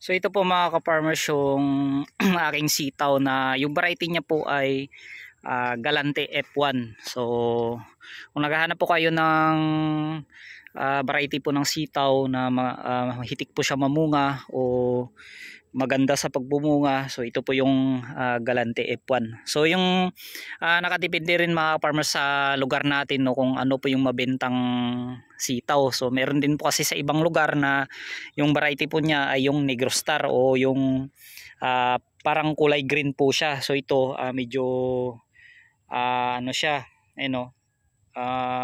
So ito po mga ka-farmers yung aking sitaw na yung variety niya po ay Galante F1. So kung naghahanap po kayo ng variety po ng sitaw na hitik po siya mamunga o maganda sa pagbumunga, so ito po yung Galante F1. So yung nakadepende rin mga farmers sa lugar natin, no, kung ano po yung mabentang sitaw. So meron din po kasi sa ibang lugar na yung variety po niya ay yung Negro Star o yung parang kulay green po siya. So ito medyo ano siya,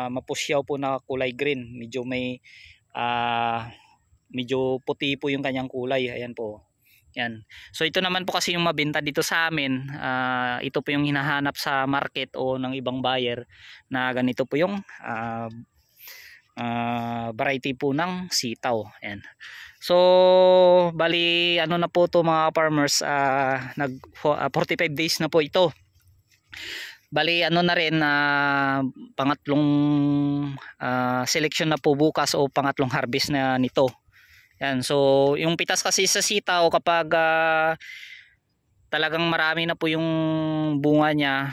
mapusyaw po na kulay green, medyo may medyo puti po yung kanyang kulay. Ayan po. Yan. So ito naman po kasi yung mabenta dito sa amin. Ito po yung hinahanap sa market o ng ibang buyer na ganito po yung variety po ng sitaw. Yan. So bali ano na po to mga farmers, 45 days na po ito. Bali ano na rin, pangatlong selection na po bukas o pangatlong harvest na nito. Yan, so yung pitas kasi sa sitaw kapag talagang marami na po yung bunga niya,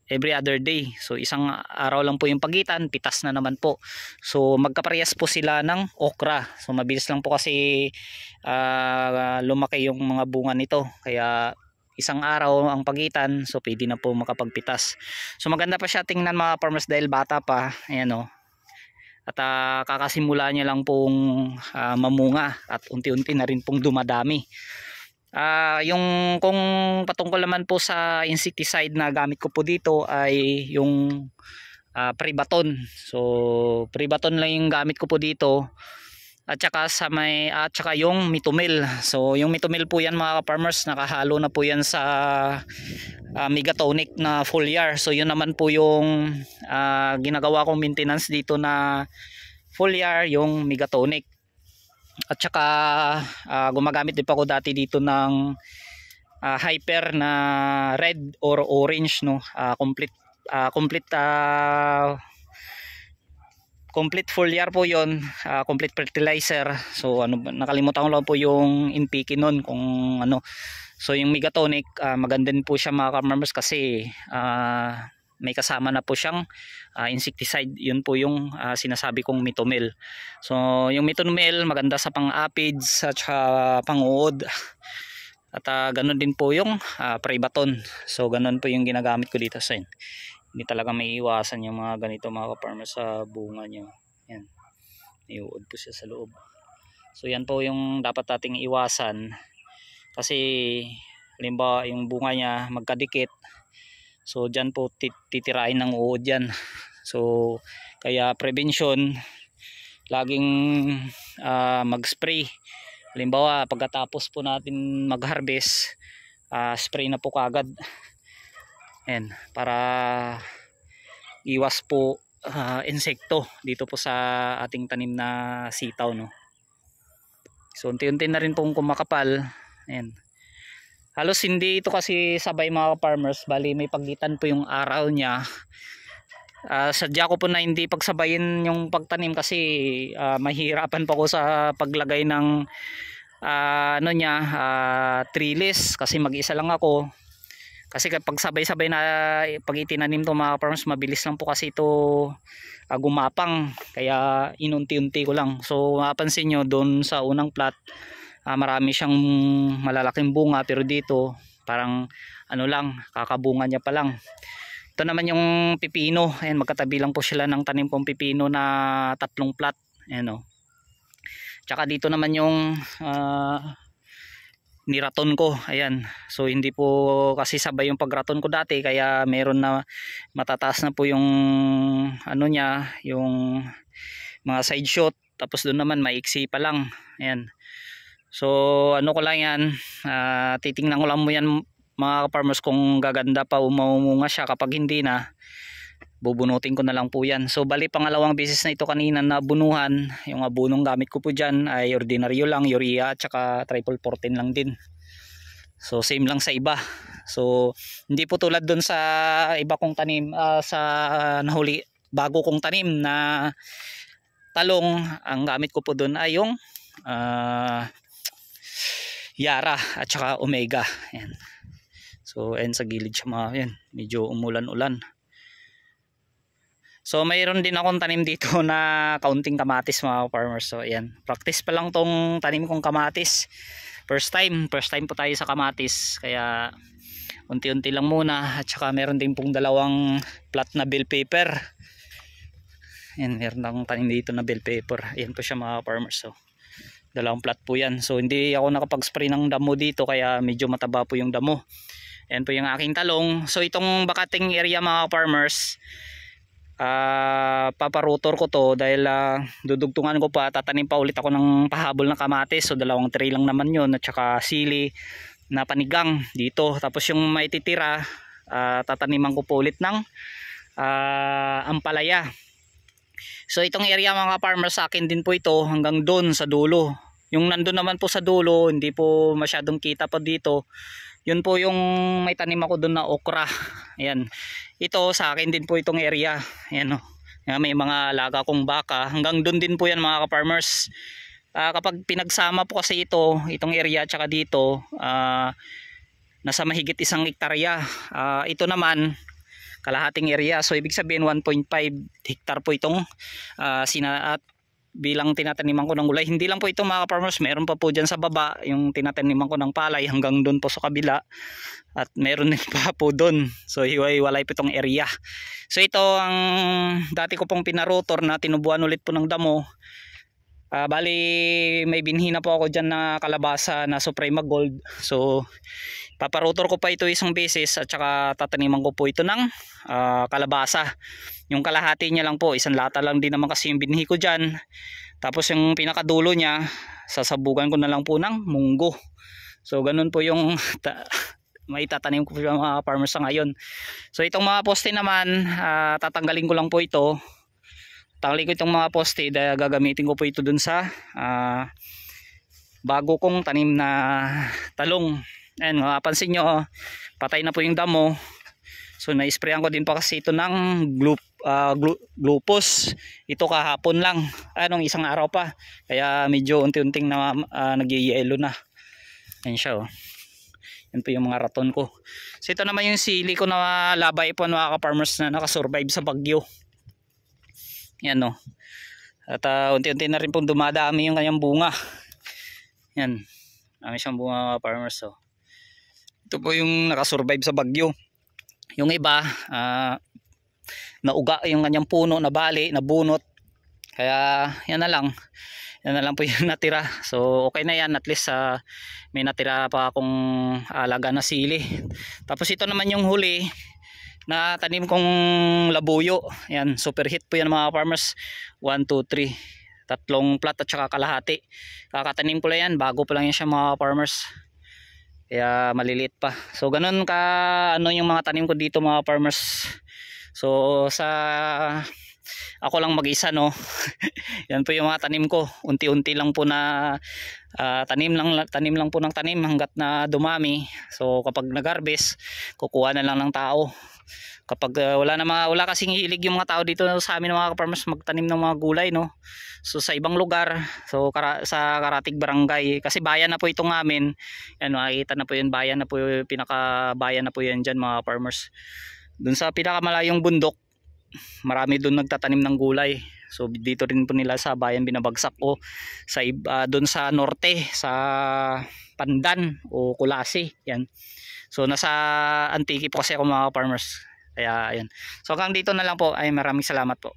every other day. So isang araw lang po yung pagitan, pitas na naman po. So magkaparehas po sila ng okra. So mabilis lang po kasi lumaki yung mga bunga nito. Kaya isang araw ang pagitan, so pwede na po makapagpitas. So maganda pa siya tingnan mga farmers dahil bata pa. Ayan o. At kakasimula niya lang pong mamunga at unti-unti na rin pong dumadami. Yung kung patungkol naman po sa insecticide na gamit ko po dito ay yung Prebaton. So Prebaton lang yung gamit ko po dito. At saka yung Mitomil. So yung Mitomil po yan mga farmers, nakahalo na po yan sa Megatonic na foliar. So yun naman po yung ginagawa kong maintenance dito na foliar, yung Megatonic. At saka gumagamit din pa ako dati dito ng Hyper na red or orange, no, complete foliar po yon, complete fertilizer. So nakalimutan ko lang po yung NPK nun kung ano. So yung Megatonic, maganda din po siya mga farmers kasi may kasama na po siyang insecticide. Yun po yung sinasabi kong Mitomil. So yung Mitomil maganda sa pang-aphids at pang-uod. At ganun din po yung Prebaton. So ganun po yung ginagamit ko dito sa hindi talaga may iwasan yung mga ganito mga farmers sa bunga niya. Yan. May uod po siya sa loob. So yan po yung dapat nating iwasan. Kasi halimbawa yung bunga niya magkadikit. So dyan po titirain ng uod yan. So kaya prevention, laging mag-spray. Halimbawa pagkatapos po natin mag-harvest, spray na po kagad. Ayan, para iwas po insekto dito po sa ating tanim na sitaw, no. So unti-unti na rin pong kumakapal. Ayan. Halos hindi ito kasi sabay mga farmers, bali may pagitan po yung araw niya. Sadya ko po na hindi pagsabayin yung pagtanim kasi mahirapan pa ko sa paglagay ng trellis kasi mag-isa lang ako. Kasi kapag sabay-sabay na pag itinanim to mga farmers, mabilis lang po kasi ito gumapang. Kaya inunti-unti ko lang. So mapapansin nyo doon sa unang plot, marami siyang malalaking bunga, pero dito parang ano lang, kakabunga niya pa lang. Ito naman yung pipino. Ayan, magkatabi lang po sila ng tanim kong pipino na 3 plot. Ayan o. Tsaka dito naman yung niraton ko. Ayan. So hindi po kasi sabay yung pagraton ko dati, kaya meron na matataas na po yung ano niya, yung mga side shot, tapos doon naman maiksi pa lang. Ayan. So ano ko lang yan, titingnan ko lang mo yan mga farmers kung gaganda pa o mamumunga siya. Kapag hindi na, bubunutin ko na lang po yan. So bali pangalawang beses na ito kanina na bunuhan. Yung abunong gamit ko po dyan ay ordinaryo lang, urea at saka triple 14 lang din. So same lang sa iba. So hindi po tulad dun sa iba kong tanim, sa nahuli bago kong tanim na talong. Ang gamit ko po dun ay yung Yara at saka Omega. Ayan. So ayan sa gilid siya mga yan, medyo umulan-ulan. So mayroon din akong tanim dito na kaunting kamatis mga farmers. So ayan, practice pa lang tong tanim kong kamatis. First time po tayo sa kamatis, kaya unti-unti lang muna. At saka meron din pong dalawang plat na bell pepper. Ayan, meron akong tanim dito na bell pepper. Ayan po siya mga farmers. So dalawang plat po yan. So hindi ako nakapag-spray ng damo dito, kaya medyo mataba po yung damo. Ayan po yung aking talong. So itong bakating area mga farmers, paparotor ko to dahil dudugtungan ko pa, tatanim pa ulit ako ng pahabol na kamatis. So dalawang tray lang naman yun, at saka sili na panigang dito. Tapos yung maititira, tataniman ko po ulit ng ampalaya. So itong area mga farmers, sa akin din po ito hanggang doon sa dulo. Yung nandun naman po sa dulo, hindi po masyadong kita pa dito. Yun po yung may tanim ako doon na okra. Ayan. Ito sa akin din po itong area. Ayan o. May mga alaga kong baka. Hanggang doon din po yan mga ka-farmers. Kapag pinagsama po kasi itong area tsaka dito, nasa mahigit 1 hektarya. Ito naman kalahating area. So ibig sabihin 1.5 hektar po itong at bilang tinataniman ko ng gulay. Hindi lang po ito mga farmers, meron pa po dyan sa baba yung tinataniman ko ng palay hanggang doon po sa kabila, at meron din pa po doon. So hiwa-hiwalay po itong area. So ito ang dati ko pong pinarotor na tinubuan ulit po ng damo. Bali may binhi na po ako dyan na kalabasa na Suprema Gold. So paparotor ko pa ito isang beses, at saka tataniman ko po ito ng kalabasa. Yung kalahati niya lang po, 1 lata lang din naman kasi yung binhi ko dyan. Tapos yung pinakadulo niya, sasabugan ko na lang po ng munggo. So ganun po yung may tatanim ko po mga farmers sa ngayon. So itong mga poste naman, tatanggalin ko lang po ito. Tanggalin ko itong mga poste dahil gagamitin ko po ito dun sa bago kong tanim na talong. Ayan, mapapansin nyo, patay na po yung damo. So na-sprayan ko din pa kasi ito ng glupos. Ito kahapon lang, anong 1 araw pa, kaya medyo unti-unting na nagyayelo na. Ayan siya oh. Yan po yung mga raton ko. So ito naman yung sili ko na labay po mga ka-farmers na nakasurvive sa bagyo. Yan oh. At unti-unti na rin pong dumadami yung kanyang bunga. Yan, dami siyang bunga mga farmers oh. Ito po yung nakasurvive sa bagyo. Yung iba nauga yung kanyang puno, nabali, nabunot. Kaya yan na lang po yung natira. So okay na yan, at least may natira pa akong alaga na sili. Tapos ito naman yung huli na tanim kong labuyo. Yan, super hit po yan mga farmers. 1, 2, 3, 3 plat at saka kalahati. Kakatanim ko lang yan, bago pa lang yan siya mga farmers, kaya maliliit pa. So ganun ka yung mga tanim ko dito mga farmers. So sa ako lang mag-isa no. Yan po yung mga tanim ko. Unti-unti lang po na tanim lang po ng tanim hanggat na dumami. So kapag nag-harvest, kukuha na lang ng tao. Kapag wala kasing hilig yung mga tao dito sa amin mga farmers magtanim ng mga gulay no. So sa ibang lugar, so sa Karatig Barangay, kasi bayan na po itong amin. Yan, makikita na po yun, bayan na po, pinakabayan na po yan dyan mga farmers. Dun sa pinakamalayong bundok, marami dun nagtatanim ng gulay. So dito rin po nila sa bayan binabagsak o sa dun sa norte, sa Pandan o Kulasi. Yan. So nasa Antique po kasi ako mga farmers. Kaya ayan. So hanggang dito na lang po, ay maraming salamat po.